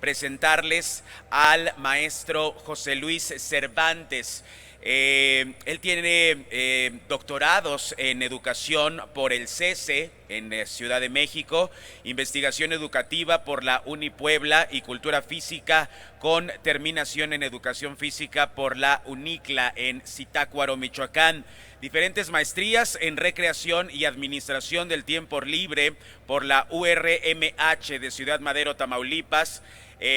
presentarles al maestro José Luis Cervantes. Él tiene doctorados en educación por el CESE en Ciudad de México, investigación educativa por la Unipuebla y cultura física con terminación en educación física por la UNICLA en Zitácuaro, Michoacán. Diferentes maestrías en recreación y administración del tiempo libre por la URMH de Ciudad Madero, Tamaulipas.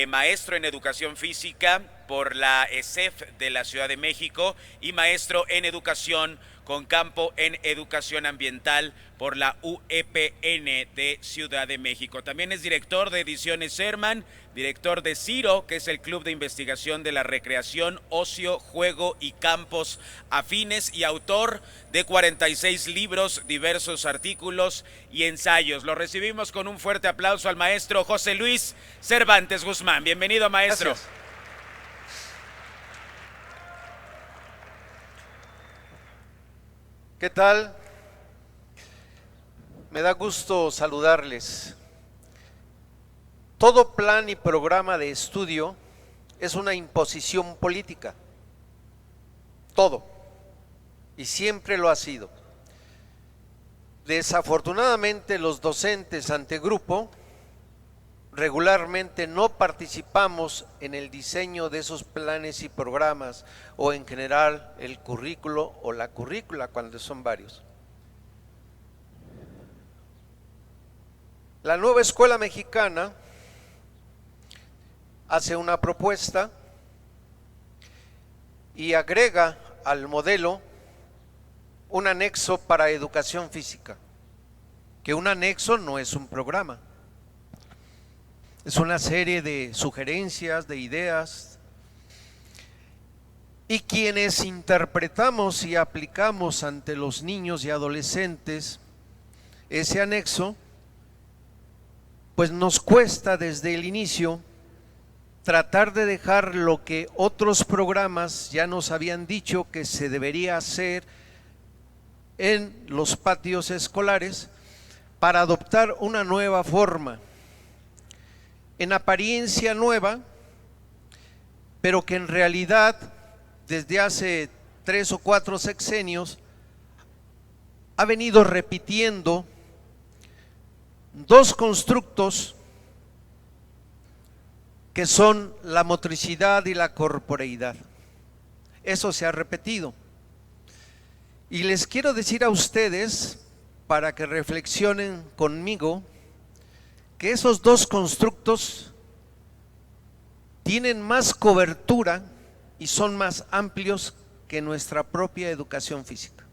Maestro en educación física por la ESEF de la Ciudad de México y maestro en educación con campo en educación ambiental por la UEPN de Ciudad de México. También es director de Ediciones Herman, director de CIRO, que es el Club de Investigación de la Recreación, Ocio, Juego y Campos Afines, y autor de 46 libros, diversos artículos y ensayos. Lo recibimos con un fuerte aplauso al maestro José Luis Cervantes Guzmán. Bienvenido, maestro. Gracias. ¿Qué tal? Me da gusto saludarles. Todo plan y programa de estudio es una imposición política. Todo. Y siempre lo ha sido. Desafortunadamente, los docentes ante grupo regularmente no participamos en el diseño de esos planes y programas, o en general el currículo o la currícula cuando son varios. La nueva escuela mexicana hace una propuesta y agrega al modelo un anexo para educación física, que un anexo no es un programa. Es una serie de sugerencias, de ideas, y quienes interpretamos y aplicamos ante los niños y adolescentes ese anexo, pues nos cuesta desde el inicio tratar de dejar lo que otros programas ya nos habían dicho que se debería hacer en los patios escolares para adoptar una nueva forma, en apariencia nueva, pero que en realidad desde hace 3 o 4 sexenios ha venido repitiendo dos constructos que son la motricidad y la corporeidad. Eso se ha repetido. Y les quiero decir a ustedes, para que reflexionen conmigo, que esos dos constructos tienen más cobertura y son más amplios que nuestra propia educación física.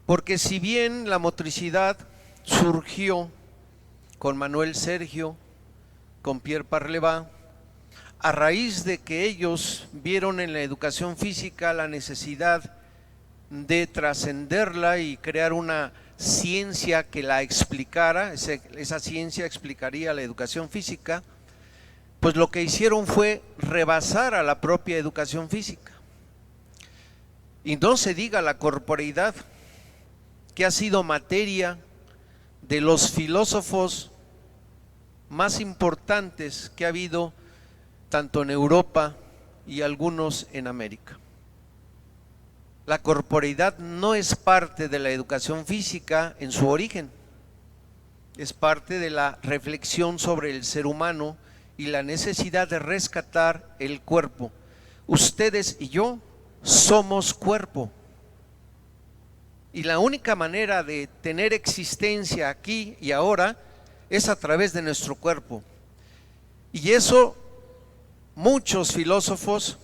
Porque si bien la motricidad surgió con Manuel Sergio, con Pierre Parleva, a raíz de que ellos vieron en la educación física la necesidad de trascenderla y crear una ciencia que la explicara, esa ciencia explicaría la educación física, pues lo que hicieron fue rebasar a la propia educación física. Y no se diga la corporeidad, que ha sido materia de los filósofos más importantes que ha habido tanto en Europa y algunos en América. La corporeidad no es parte de la educación física en su origen, es parte de la reflexión sobre el ser humano y la necesidad de rescatar el cuerpo. Ustedes y yo somos cuerpo, y la única manera de tener existencia aquí y ahora es a través de nuestro cuerpo. Y eso muchos filósofos,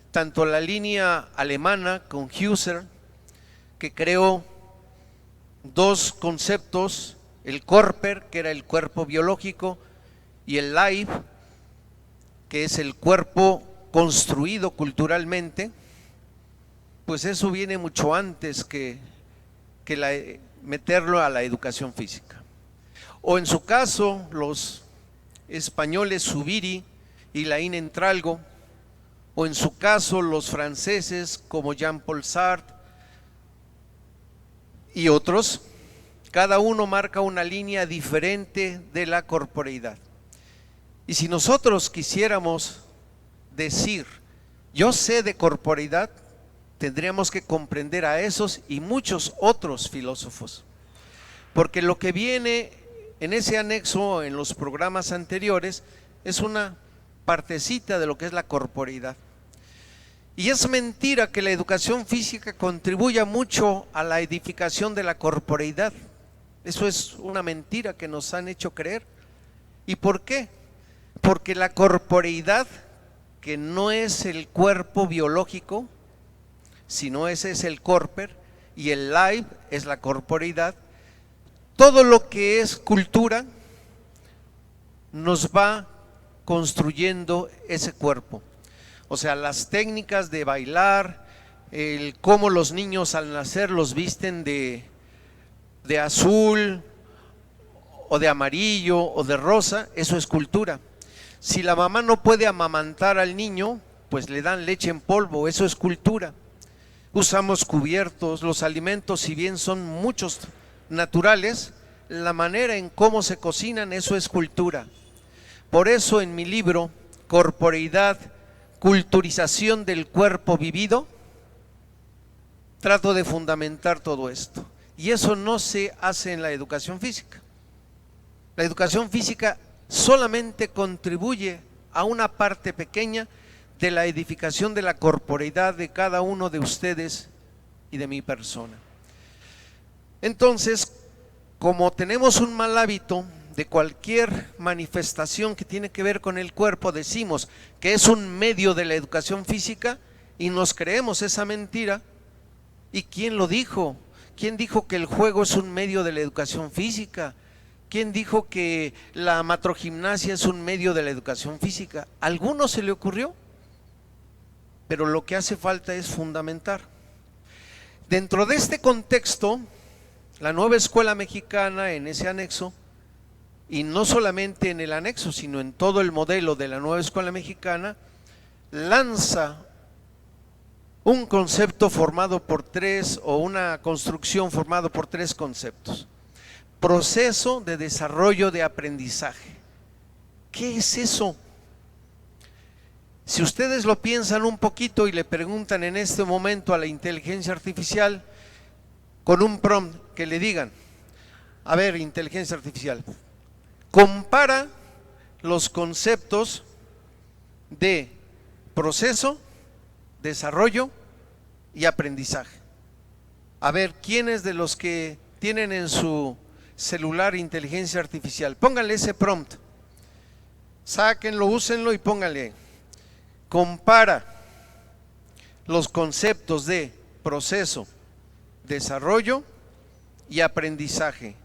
tanto la línea alemana con Husserl, que creó dos conceptos, el Körper, que era el cuerpo biológico, y el Leib, que es el cuerpo construido culturalmente, pues eso viene mucho antes que meterlo a la educación física. O en su caso, los españoles Zubiri y Laín Entralgo, o en su caso los franceses como Jean-Paul Sartre y otros, cada uno marca una línea diferente de la corporeidad. Y si nosotros quisiéramos decir, yo sé de corporeidad, tendríamos que comprender a esos y muchos otros filósofos. Porque lo que viene en ese anexo, en los programas anteriores, es una partecita de lo que es la corporeidad. Y es mentira que la educación física contribuya mucho a la edificación de la corporeidad. Eso es una mentira que nos han hecho creer. ¿Y por qué? Porque la corporeidad, que no es el cuerpo biológico, sino ese es el corper, y el life es la corporeidad. Todo lo que es cultura nos va construyendo ese cuerpo. O sea, las técnicas de bailar, el cómo los niños al nacer los visten de azul o de amarillo o de rosa, eso es cultura. Si la mamá no puede amamantar al niño, pues le dan leche en polvo, eso es cultura. Usamos cubiertos, los alimentos, si bien son muchos naturales, la manera en cómo se cocinan, eso es cultura. Por eso en mi libro, Corporeidad, culturización del cuerpo vivido, trato de fundamentar todo esto. Y eso no se hace en la educación física. La educación física solamente contribuye a una parte pequeña de la edificación de la corporeidad de cada uno de ustedes y de mi persona. Entonces, como tenemos un mal hábito de cualquier manifestación que tiene que ver con el cuerpo, decimos que es un medio de la educación física y nos creemos esa mentira. ¿Y quién lo dijo? ¿Quién dijo que el juego es un medio de la educación física? ¿Quién dijo que la matrogimnasia es un medio de la educación física? ¿A alguno se le ocurrió? Pero lo que hace falta es fundamentar. Dentro de este contexto, la nueva escuela mexicana, en ese anexo, y no solamente en el anexo, sino en todo el modelo de la nueva escuela mexicana, lanza un concepto formado por tres, o una construcción formada por tres conceptos. Proceso de desarrollo de aprendizaje. ¿Qué es eso? Si ustedes lo piensan un poquito y le preguntan en este momento a la inteligencia artificial, con un prompt que le digan, a ver, inteligencia artificial, compara los conceptos de proceso, desarrollo y aprendizaje. A ver, ¿quiénes de los que tienen en su celular inteligencia artificial? Pónganle ese prompt, sáquenlo, úsenlo y pónganle, compara los conceptos de proceso, desarrollo y aprendizaje.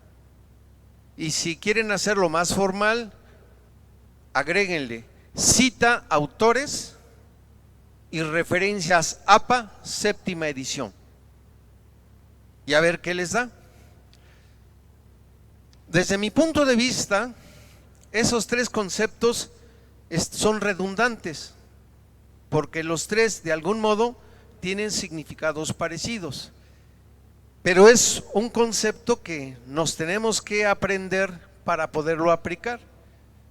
Y si quieren hacerlo más formal, agréguenle, cita autores y referencias APA, séptima edición. Y a ver qué les da. Desde mi punto de vista, esos tres conceptos son redundantes, porque los tres de algún modo tienen significados parecidos. Pero es un concepto que nos tenemos que aprender para poderlo aplicar.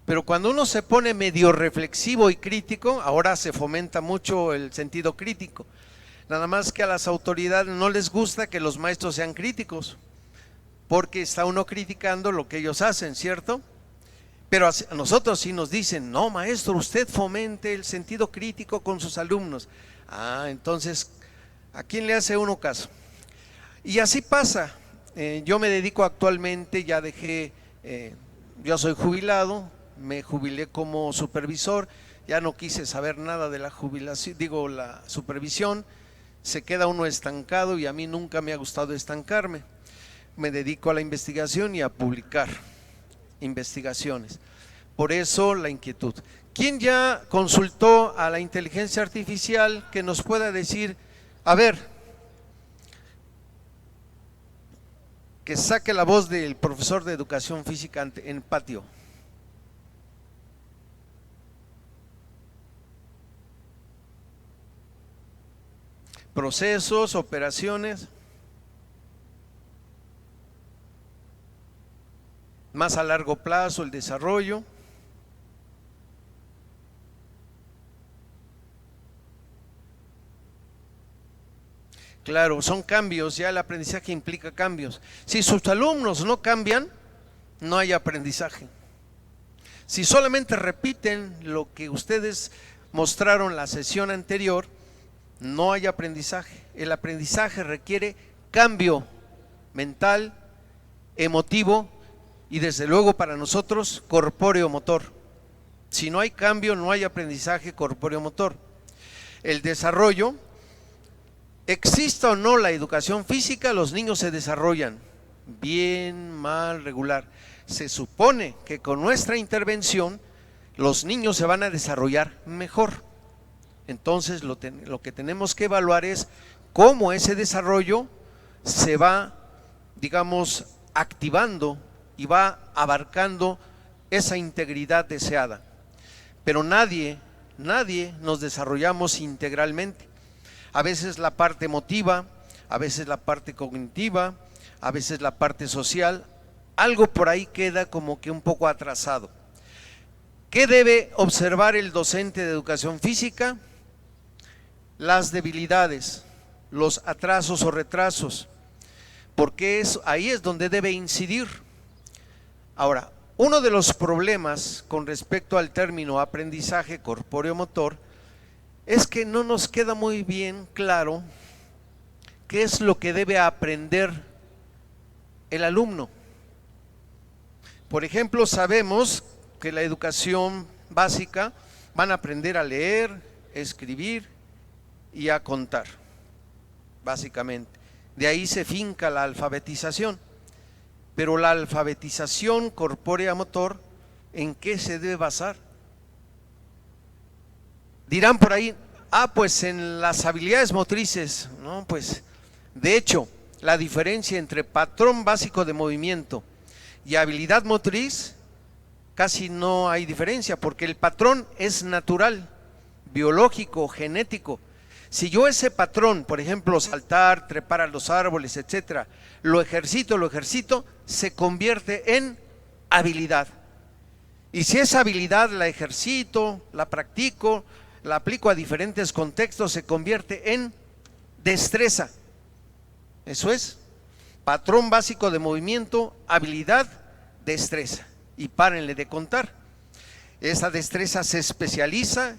Pero cuando uno se pone medio reflexivo y crítico, ahora se fomenta mucho el sentido crítico. Nada más que a las autoridades no les gusta que los maestros sean críticos, porque está uno criticando lo que ellos hacen, ¿cierto? Pero a nosotros sí nos dicen, no maestro, usted fomente el sentido crítico con sus alumnos. Entonces, ¿a quién le hace uno caso? Y así pasa. Yo me dedico actualmente, ya dejé, yo soy jubilado, me jubilé como supervisor, ya no quise saber nada de la jubilación, la supervisión, se queda uno estancado y a mí nunca me ha gustado estancarme. Me dedico a la investigación y a publicar investigaciones. Por eso la inquietud. ¿Quién ya consultó a la inteligencia artificial que nos pueda decir, a ver, que saque la voz del profesor de educación física en patio? Procesos, operaciones, más a largo plazo, el desarrollo, Claro, son cambios, ya el aprendizaje implica cambios. Si sus alumnos no cambian, no hay aprendizaje. Si solamente repiten lo que ustedes mostraron la sesión anterior, no hay aprendizaje. El aprendizaje requiere cambio mental, emotivo y desde luego para nosotros corpóreo motor. Si no hay cambio, no hay aprendizaje corpóreo motor. El desarrollo, exista o no la educación física, los niños se desarrollan bien, mal, regular. Se supone que con nuestra intervención los niños se van a desarrollar mejor. Entonces lo que tenemos que evaluar es cómo ese desarrollo se va, digamos, activando y va abarcando esa integridad deseada. Pero nadie nos desarrollamos integralmente. A veces la parte emotiva, a veces la parte cognitiva, a veces la parte social, algo por ahí queda como que un poco atrasado. ¿Qué debe observar el docente de educación física? Las debilidades, los atrasos o retrasos, porque ahí es donde debe incidir. Ahora, uno de los problemas con respecto al término aprendizaje corpóreo-motor es que no nos queda muy bien claro qué es lo que debe aprender el alumno. Por ejemplo, sabemos que la educación básica van a aprender a leer, escribir y a contar, básicamente. De ahí se finca la alfabetización. Pero la alfabetización corpórea motor, ¿en qué se debe basar? Dirán por ahí, pues en las habilidades motrices. No, pues de hecho, la diferencia entre patrón básico de movimiento y habilidad motriz, casi no hay diferencia, porque el patrón es natural, biológico, genético. Si yo ese patrón, por ejemplo, saltar, trepar a los árboles, etcétera, lo ejercito, se convierte en habilidad. Y si esa habilidad la ejercito, la practico, la aplico a diferentes contextos, se convierte en destreza. Eso es, patrón básico de movimiento, habilidad, destreza. Y párenle de contar. Esa destreza se especializa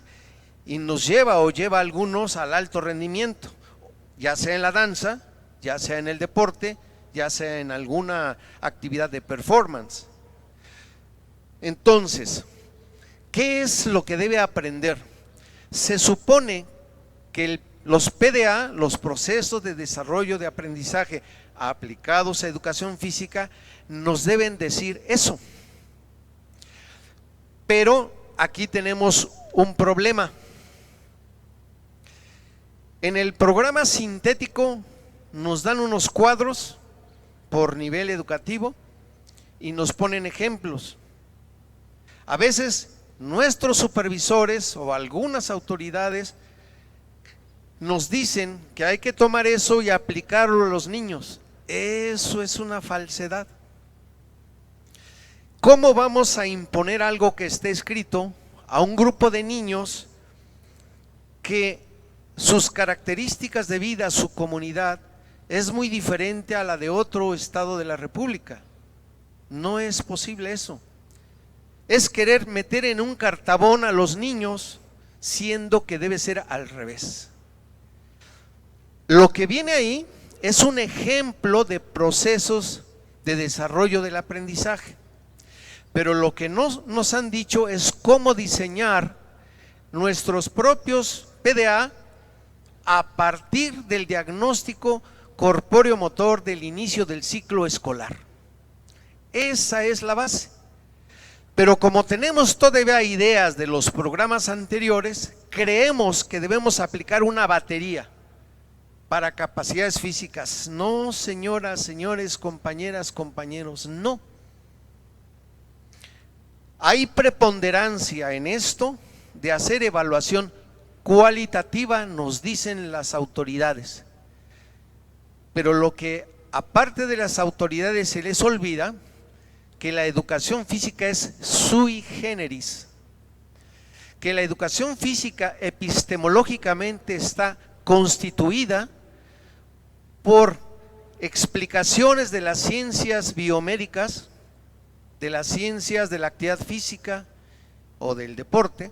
y nos lleva a algunos al alto rendimiento, ya sea en la danza, ya sea en el deporte, ya sea en alguna actividad de performance. Entonces, ¿qué es lo que debe aprender? Se supone que los PDA, los procesos de desarrollo de aprendizaje aplicados a educación física, nos deben decir eso. Pero aquí tenemos un problema. En el programa sintético nos dan unos cuadros por nivel educativo y nos ponen ejemplos. A veces nuestros supervisores o algunas autoridades nos dicen que hay que tomar eso y aplicarlo a los niños. Eso es una falsedad. ¿Cómo vamos a imponer algo que esté escrito a un grupo de niños que sus características de vida, su comunidad, es muy diferente a la de otro estado de la República? No es posible eso. Es querer meter en un cartabón a los niños, siendo que debe ser al revés. Lo que viene ahí es un ejemplo de procesos de desarrollo del aprendizaje, pero lo que nos han dicho es cómo diseñar nuestros propios PDA a partir del diagnóstico corpóreo motor del inicio del ciclo escolar. Esa es la base. Pero como tenemos todavía ideas de los programas anteriores, creemos que debemos aplicar una batería para capacidades físicas. No, señoras, señores, compañeras, compañeros, no. Hay preponderancia en esto de hacer evaluación cualitativa, nos dicen las autoridades. Pero lo que aparte de las autoridades se les olvida, que la educación física es sui generis, que la educación física epistemológicamente está constituida por explicaciones de las ciencias biomédicas, de las ciencias de la actividad física o del deporte,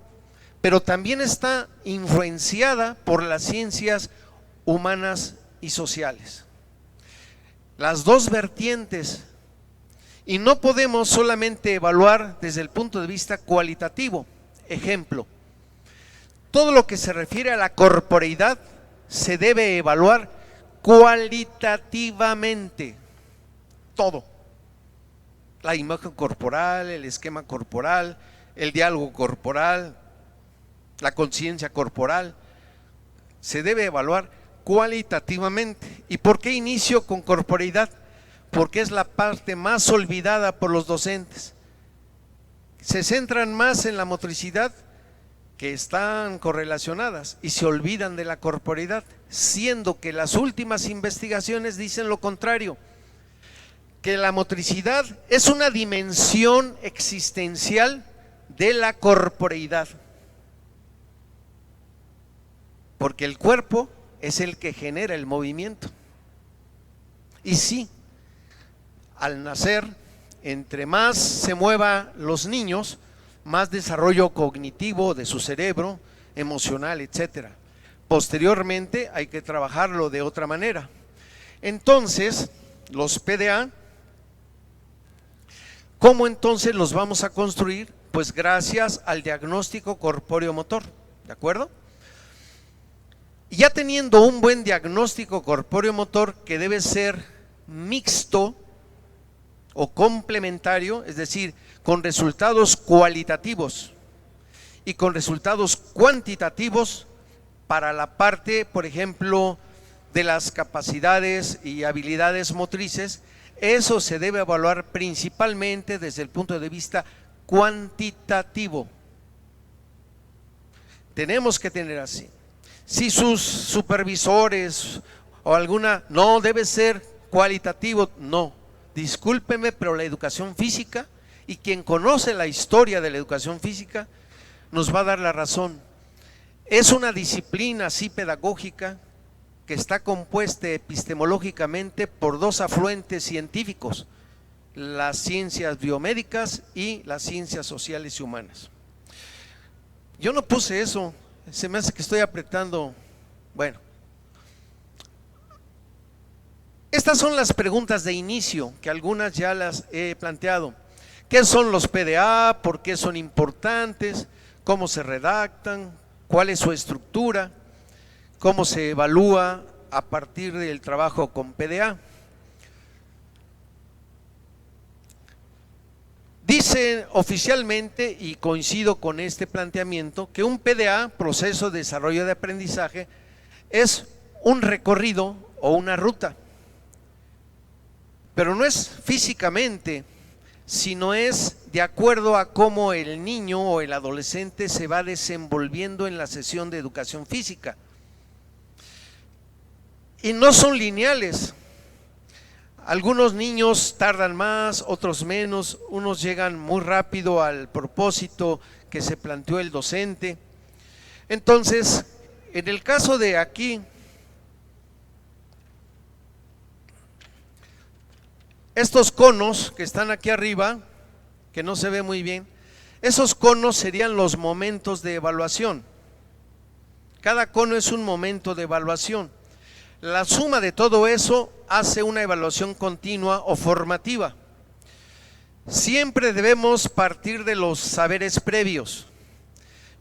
pero también está influenciada por las ciencias humanas y sociales. Las dos vertientes, y no podemos solamente evaluar desde el punto de vista cualitativo. Ejemplo, todo lo que se refiere a la corporeidad se debe evaluar cualitativamente, todo. La imagen corporal, el esquema corporal, el diálogo corporal, la conciencia corporal, se debe evaluar cualitativamente. ¿Y por qué inicio con corporeidad? Porque es la parte más olvidada por los docentes. Se centran más en la motricidad, que están correlacionadas, y se olvidan de la corporeidad, siendo que las últimas investigaciones dicen lo contrario, que la motricidad es una dimensión existencial de la corporeidad, porque el cuerpo es el que genera el movimiento. Y sí, al nacer, entre más se muevan los niños, más desarrollo cognitivo de su cerebro, emocional, etcétera. Posteriormente hay que trabajarlo de otra manera. Entonces, los PDA, ¿cómo entonces los vamos a construir? Pues gracias al diagnóstico corpóreo-motor, ¿de acuerdo? Y ya teniendo un buen diagnóstico corpóreo-motor, que debe ser mixto o complementario, es decir, con resultados cualitativos y con resultados cuantitativos para la parte, por ejemplo, de las capacidades y habilidades motrices. Eso se debe evaluar principalmente desde el punto de vista cuantitativo. Tenemos que tener así. Si sus supervisores o alguna, no debe ser cualitativo, no, discúlpeme, pero la educación física, y quien conoce la historia de la educación física nos va a dar la razón. Es una disciplina sí pedagógica que está compuesta epistemológicamente por dos afluentes científicos: las ciencias biomédicas y las ciencias sociales y humanas. Yo no puse eso, se me hace que estoy apretando. Bueno, estas son las preguntas de inicio, que algunas ya las he planteado. ¿Qué son los PDA? ¿Por qué son importantes? ¿Cómo se redactan? ¿Cuál es su estructura? ¿Cómo se evalúa a partir del trabajo con PDA? Dice oficialmente, y coincido con este planteamiento, que un PDA, proceso de desarrollo de aprendizaje, es un recorrido o una ruta, pero no es físicamente, sino es de acuerdo a cómo el niño o el adolescente se va desenvolviendo en la sesión de educación física. Y no son lineales. Algunos niños tardan más, otros menos, unos llegan muy rápido al propósito que se planteó el docente. Entonces, en el caso de aquí, estos conos que están aquí arriba, que no se ve muy bien, esos conos serían los momentos de evaluación. Cada cono es un momento de evaluación. La suma de todo eso hace una evaluación continua o formativa. Siempre debemos partir de los saberes previos.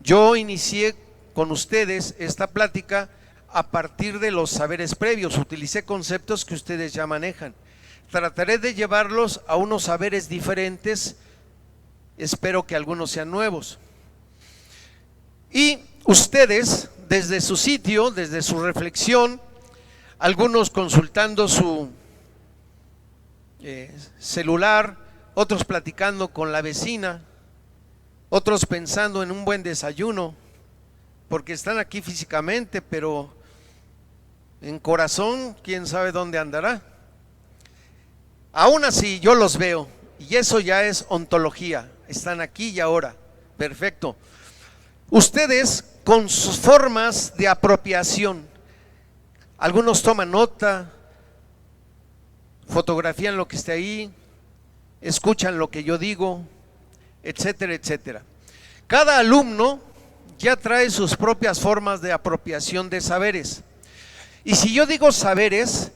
Yo inicié con ustedes esta plática a partir de los saberes previos, utilicé conceptos que ustedes ya manejan. Trataré de llevarlos a unos saberes diferentes, espero que algunos sean nuevos. Y ustedes, desde su sitio, desde su reflexión, algunos consultando su celular, otros platicando con la vecina, otros pensando en un buen desayuno, porque están aquí físicamente, pero en corazón, quién sabe dónde andará. Aún así yo los veo, y eso ya es ontología, están aquí y ahora, perfecto. Ustedes con sus formas de apropiación, algunos toman nota, fotografían lo que esté ahí, escuchan lo que yo digo, etcétera, etcétera. Cada alumno ya trae sus propias formas de apropiación de saberes. Y si yo digo saberes,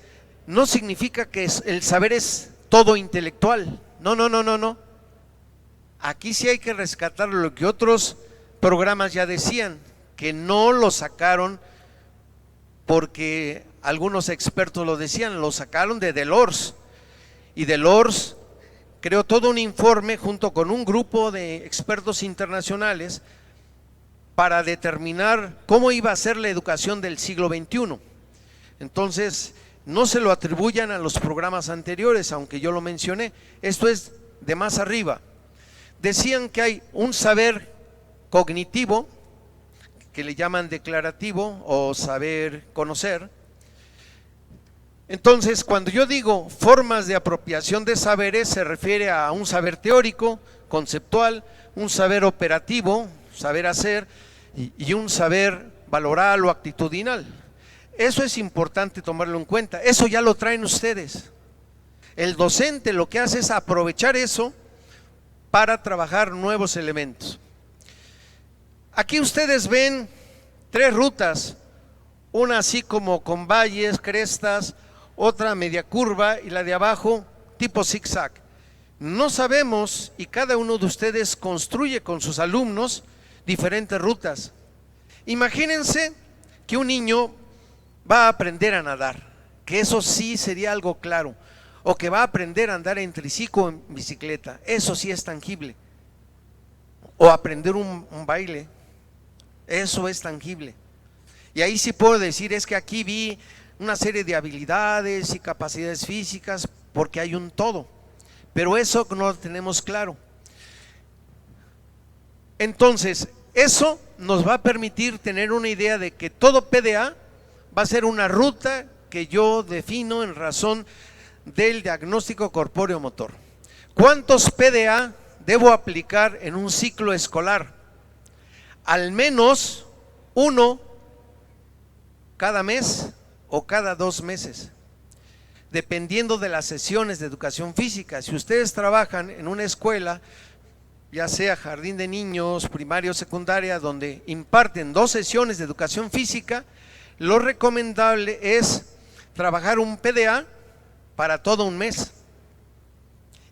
no significa que el saber es todo intelectual. No, no, no, no, no. Aquí sí hay que rescatar lo que otros programas ya decían, que no lo sacaron porque algunos expertos lo decían, lo sacaron de Delors. Y Delors creó todo un informe junto con un grupo de expertos internacionales para determinar cómo iba a ser la educación del siglo XXI. Entonces, no se lo atribuyan a los programas anteriores, aunque yo lo mencioné. Esto es de más arriba. Decían que hay un saber cognitivo, que le llaman declarativo o saber conocer. Entonces, cuando yo digo formas de apropiación de saberes, se refiere a un saber teórico, conceptual, un saber operativo, saber hacer, y un saber valoral o actitudinal. Eso es importante tomarlo en cuenta. Eso ya lo traen ustedes. El docente lo que hace es aprovechar eso para trabajar nuevos elementos. Aquí ustedes ven 3 rutas, una así como con valles, crestas, otra media curva y la de abajo tipo zigzag. No sabemos, y cada uno de ustedes construye con sus alumnos diferentes rutas. Imagínense que un niño va a aprender a nadar, que eso sí sería algo claro, o que va a aprender a andar en triciclo o en bicicleta, eso sí es tangible, o aprender un baile, eso es tangible. Y ahí sí puedo decir, es que aquí vi una serie de habilidades y capacidades físicas, porque hay un todo, pero eso no lo tenemos claro. Entonces, eso nos va a permitir tener una idea de que todo PDA va a ser una ruta que yo defino en razón del diagnóstico corpóreo motor. ¿Cuántos PDA debo aplicar en un ciclo escolar? Al menos 1 cada mes o cada 2 meses, dependiendo de las sesiones de educación física. Si ustedes trabajan en una escuela, ya sea jardín de niños, primaria o secundaria, donde imparten 2 sesiones de educación física, lo recomendable es trabajar un PDA para todo un mes.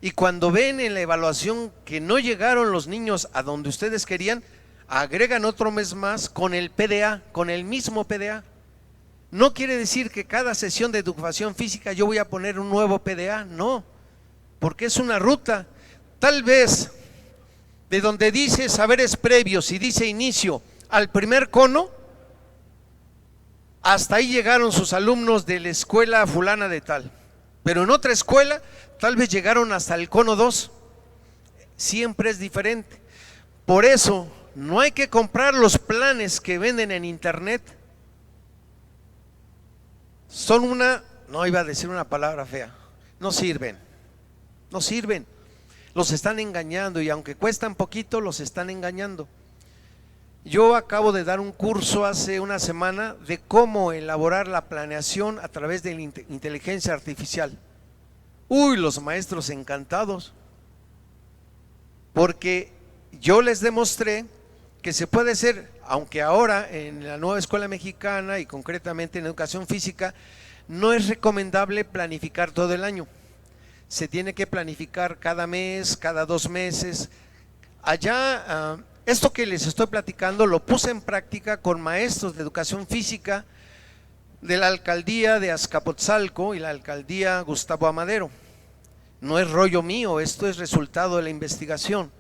Y cuando ven en la evaluación que no llegaron los niños a donde ustedes querían, agregan otro mes más con el PDA, con el mismo PDA. No quiere decir que cada sesión de educación física yo voy a poner un nuevo PDA, no, porque es una ruta. Tal vez de donde dice saberes previos y dice inicio al primer cono, hasta ahí llegaron sus alumnos de la escuela fulana de tal, pero en otra escuela tal vez llegaron hasta el cono 2. Siempre es diferente. Por eso no hay que comprar los planes que venden en internet. Son no iba a decir una palabra fea, no sirven, no sirven. Los están engañando, y aunque cuestan poquito, los están engañando. Yo acabo de dar un curso hace una semana de cómo elaborar la planeación a través de la inteligencia artificial. Uy, los maestros encantados, porque yo les demostré que se puede hacer, aunque ahora en la nueva escuela mexicana y concretamente en educación física, no es recomendable planificar todo el año. Se tiene que planificar cada mes, cada 2 meses. Allá, esto que les estoy platicando lo puse en práctica con maestros de educación física de la alcaldía de Azcapotzalco y la alcaldía Gustavo Amadero. No es rollo mío, esto es resultado de la investigación.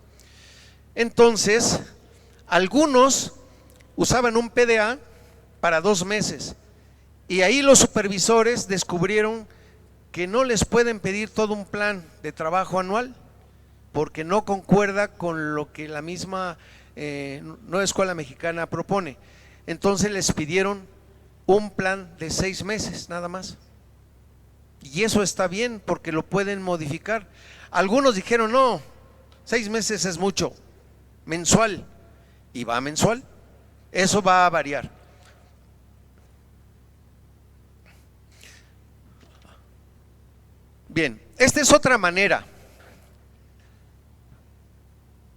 Entonces, algunos usaban un PDA para 2 meses, y ahí los supervisores descubrieron que no les pueden pedir todo un plan de trabajo anual, porque no concuerda con lo que la misma nueva escuela mexicana propone. Entonces les pidieron un plan de 6 meses nada más, y eso está bien porque lo pueden modificar. Algunos dijeron no, 6 meses es mucho, mensual, y va mensual. Eso va a variar. Bien, esta es otra manera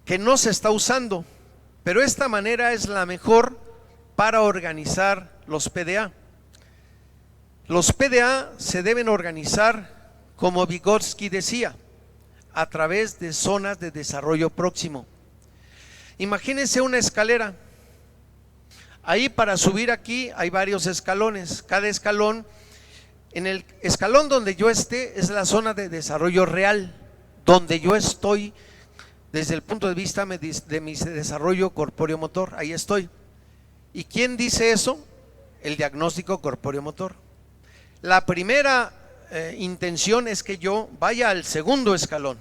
que no se está usando, pero esta manera es la mejor para organizar los PDA. Los PDA se deben organizar, como Vygotsky decía, a través de zonas de desarrollo próximo. Imagínense una escalera. Ahí, para subir aquí hay varios escalones. Cada escalón, en el escalón donde yo esté, es la zona de desarrollo real, donde yo estoy desde el punto de vista de mi desarrollo corpóreo motor. Ahí estoy. ¿Y quién dice eso? El diagnóstico corpóreo motor. La primera intención es que yo vaya al segundo escalón.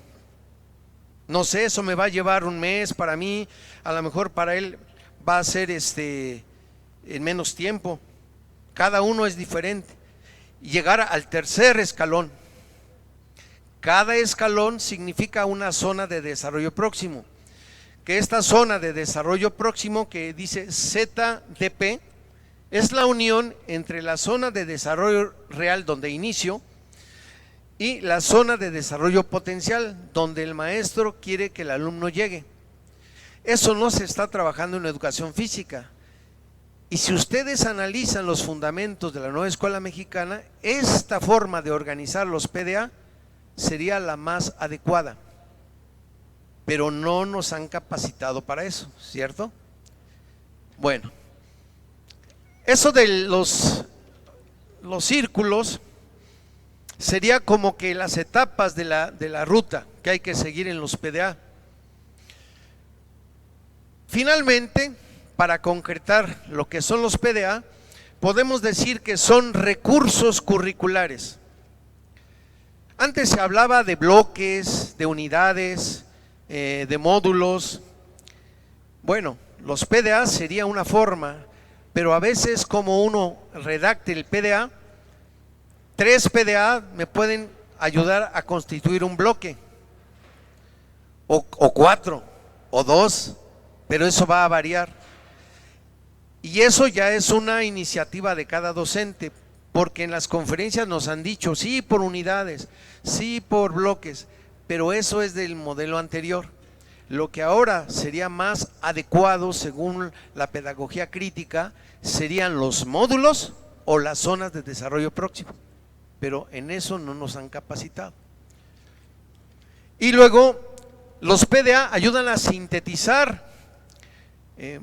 No sé, eso me va a llevar un mes para mí, a lo mejor para él va a ser en menos tiempo. Cada uno es diferente. Llegar al tercer escalón. Cada escalón significa una zona de desarrollo próximo. Que esta zona de desarrollo próximo, que dice ZDP, es la unión entre la zona de desarrollo real donde inicio y la zona de desarrollo potencial donde el maestro quiere que el alumno llegue. Eso no se está trabajando en educación física. Y si ustedes analizan los fundamentos de la nueva escuela mexicana, esta forma de organizar los PDA sería la más adecuada. Pero no nos han capacitado para eso, ¿cierto? Bueno, eso de los círculos sería como que las etapas de la ruta que hay que seguir en los PDA. Finalmente, para concretar lo que son los PDA, podemos decir que son recursos curriculares. Antes se hablaba de bloques, de unidades, de módulos. Bueno, los PDA sería una forma, pero a veces, como uno redacte el PDA, 3 PDA me pueden ayudar a constituir un bloque, o 4, o 2, pero eso va a variar. Y eso ya es una iniciativa de cada docente, porque en las conferencias nos han dicho, sí por unidades, sí por bloques, pero eso es del modelo anterior. Lo que ahora sería más adecuado, según la pedagogía crítica, serían los módulos o las zonas de desarrollo próximo, pero en eso no nos han capacitado. Y luego los PDA ayudan a sintetizar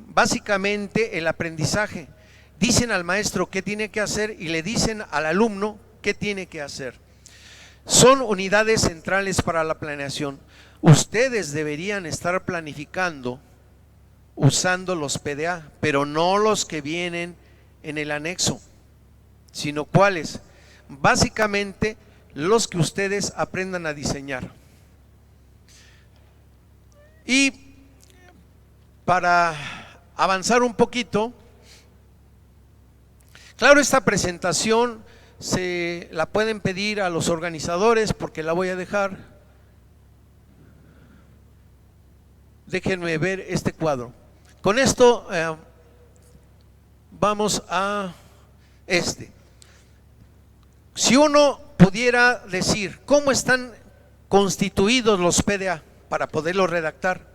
básicamente el aprendizaje. Dicen al maestro qué tiene que hacer y le dicen al alumno qué tiene que hacer. Son unidades centrales para la planeación. Ustedes deberían estar planificando usando los PDA, pero no los que vienen en el anexo, sino cuáles. Básicamente los que ustedes aprendan a diseñar. Y para avanzar un poquito, claro, esta presentación se la pueden pedir a los organizadores porque la voy a dejar. Déjenme ver este cuadro. Con esto vamos a Si uno pudiera decir cómo están constituidos los PDA para poderlo redactar.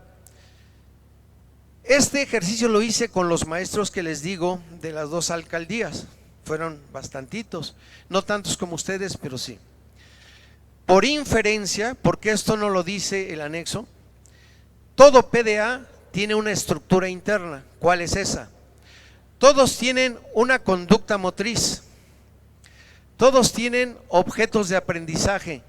Este ejercicio lo hice con los maestros que les digo de las 2 alcaldías. Fueron bastantitos, no tantos como ustedes, pero sí. Por inferencia, porque esto no lo dice el anexo, todo PDA tiene una estructura interna. ¿Cuál es esa? Todos tienen una conducta motriz. Todos tienen objetos de aprendizaje,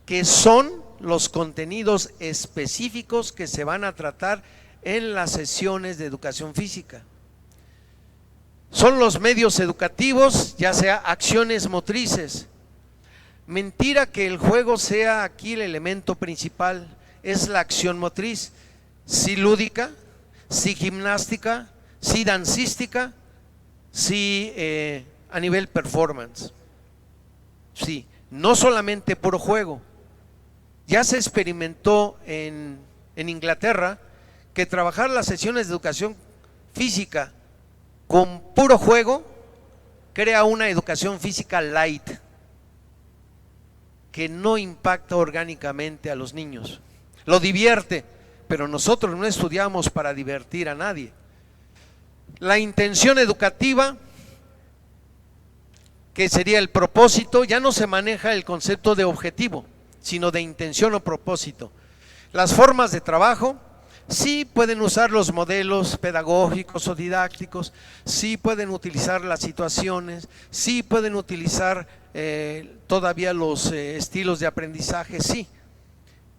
que son los contenidos específicos que se van a tratar en las sesiones de educación física. Son los medios educativos, ya sea acciones motrices. Mentira que el juego sea aquí el elemento principal, es la acción motriz. Sí lúdica, sí gimnástica, sí dancística, sí a nivel performance. Sí, no solamente puro juego. Ya se experimentó en Inglaterra que trabajar las sesiones de educación física con puro juego crea una educación física light. que no impacta orgánicamente a los niños. Lo divierte, pero nosotros no estudiamos para divertir a nadie. La intención educativa, que sería el propósito, ya no se maneja el concepto de objetivo, sino de intención o propósito. Las formas de trabajo, sí pueden usar los modelos pedagógicos o didácticos, sí pueden utilizar las situaciones, sí pueden utilizar todavía los estilos de aprendizaje, sí,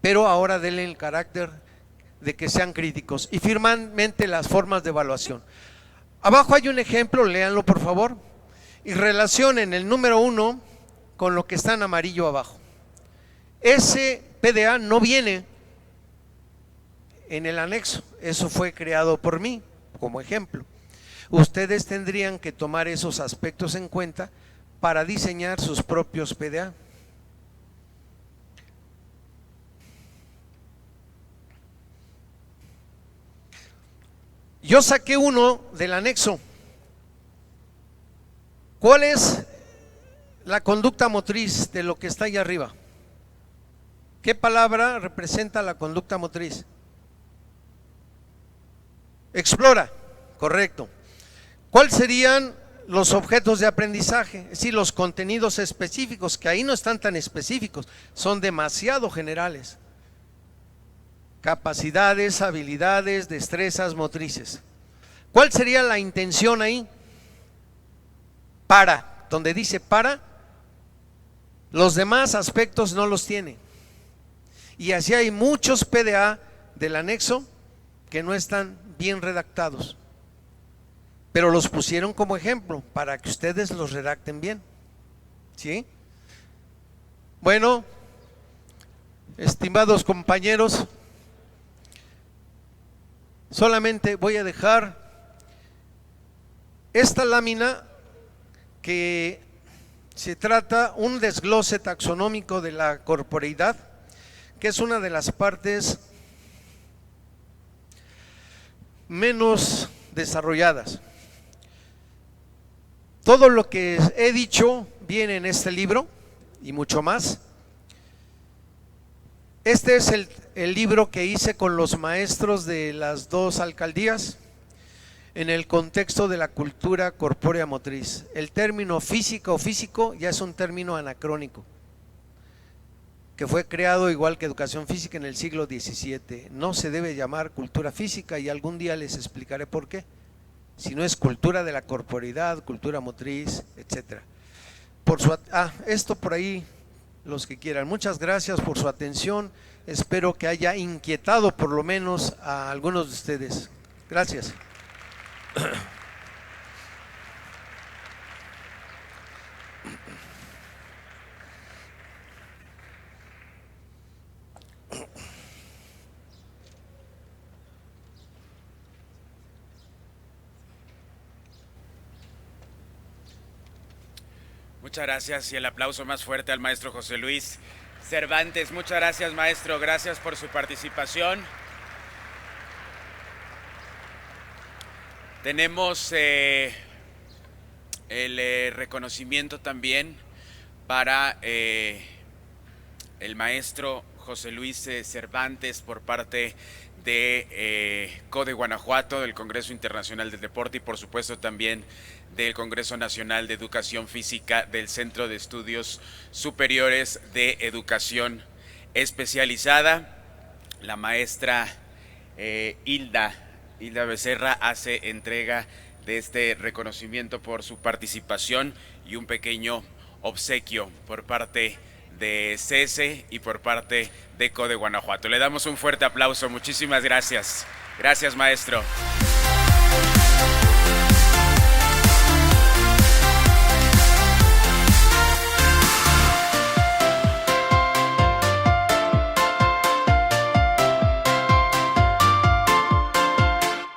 pero ahora denle el carácter de que sean críticos. Y finalmente las formas de evaluación. Abajo hay un ejemplo, léanlo por favor, y relacionen el número 1 con lo que está en amarillo abajo. Ese PDA no viene en el anexo, eso fue creado por mí como ejemplo. Ustedes tendrían que tomar esos aspectos en cuenta para diseñar sus propios PDA. Yo saqué uno del anexo. ¿Cuál es la conducta motriz de lo que está ahí arriba? ¿Qué palabra representa la conducta motriz? Explora, correcto. ¿Cuáles serían los objetos de aprendizaje? Es decir, los contenidos específicos, que ahí no están tan específicos, son demasiado generales. Capacidades, habilidades, destrezas motrices. ¿Cuál sería la intención ahí? Para, donde dice para, los demás aspectos no los tiene. Y así hay muchos PDA del anexo que no están bien redactados, pero los pusieron como ejemplo para que ustedes los redacten bien. ¿Sí? Bueno, estimados compañeros, solamente voy a dejar esta lámina que se trata un desglose taxonómico de la corporeidad, que es una de las partes menos desarrolladas. Todo lo que he dicho viene en este libro y mucho más. Este es el libro que hice con los maestros de las 2 alcaldías en el contexto de la cultura corpórea motriz. El término física o físico ya es un término anacrónico, que fue creado igual que educación física en el siglo XVII. No se debe llamar cultura física y algún día les explicaré por qué. Si no es cultura de la corporeidad, cultura motriz, etcétera. Esto por ahí, los que quieran. Muchas gracias por su atención. Espero que haya inquietado por lo menos a algunos de ustedes. Gracias. Muchas gracias y el aplauso más fuerte al maestro José Luis Cervantes. Muchas gracias, maestro, gracias por su participación. Tenemos el reconocimiento también para el maestro José Luis Cervantes por parte de CODE Guanajuato, del Congreso Internacional del Deporte y por supuesto también del Congreso Nacional de Educación Física del Centro de Estudios Superiores de Educación Especializada. La maestra Hilda Becerra hace entrega de este reconocimiento por su participación y un pequeño obsequio por parte de CESE y por parte de CODE Guanajuato. Le damos un fuerte aplauso. Muchísimas gracias. Gracias, maestro.